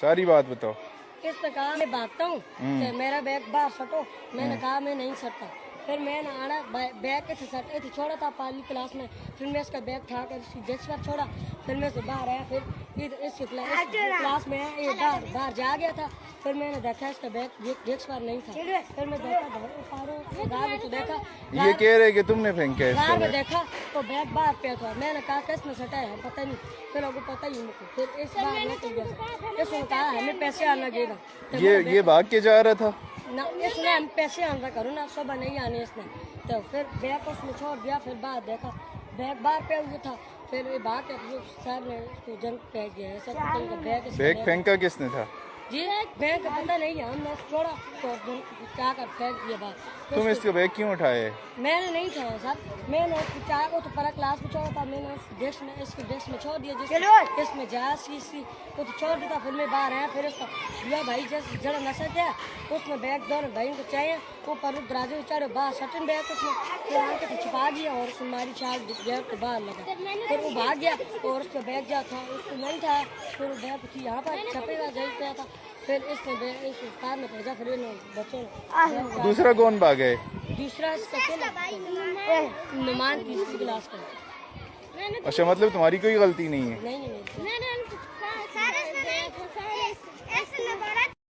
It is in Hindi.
सारी बात बताओ। इसने कहा मैं भागता हूँ तो मेरा बैग बाहर सटो, मैंने कहा मैं नहीं सटता। फिर मैंने आना बैग के सटे छोड़ा था पाली क्लास में, फिर मैं इसका बैग उठा कर इसकी डेस्क पर छोड़ा, फिर मैं से बाहर आया, फिर इसकी क्लास में ये बाहर जा गया था। फिर मैंने देखा इसका बैग डेस्क पर नहीं था, फिर मैं देखा तो देखा ये कह रहे कि तुमने फेंका है बाहर इसका में बैग। देखा तो बैग बाहर पे था। मैंने कहा किसने सटाया पता नहीं, फिर आपको पता ही मुझको। फिर इस बार निकल गया, इसने कहा हमें पैसे आना देगा। ये भाग के जा रहा था ना इसने हम पैसे आना करो ना, सुबह नहीं आने इसने। तो फिर बैग उसने छोड़ दिया, फिर बाहर देखा बैग बाहर पे हुआ था। फिर ये बात साहब ने इसको जंग कह दिया है सब। बैग फेंका किसने था? जी बैंक पता नहीं है, हमने छोड़ा तो क्या कर फेंक दिया बात। तुम इसका बैग क्यों उठाए? मैंने नहीं उठाया सर, मैंने चाह को तो पर क्लास में छोड़ा था, मैंने उस डेस्क में इसके डेस्क में छोड़ दिया जिसमें जा सी वो तो छोड़ दिया। फिर मैं बाहर आया, फिर उसका युवा भाई जैसे जड़ा नशा गया उसमें बैग दोनों भाई को चाहिए वो पर दराजे उचारे बाहर सटन बैग उसने फिर आके तो छुपा दिया और उसने मारी चाल बैग को बाहर लगा। फिर वो भाग गया और उसका बैग जा था उसको नहीं था, फिर वो बैग थी यहाँ पर छपेगा जाई गया था। फिर इसने कार में भेजा, फिर बच्चों ने दूसरा कौन भागा है? दूसरा नुमान तीसरी क्लास का। अच्छा, मतलब तुम्हारी कोई गलती नहीं है? नहीं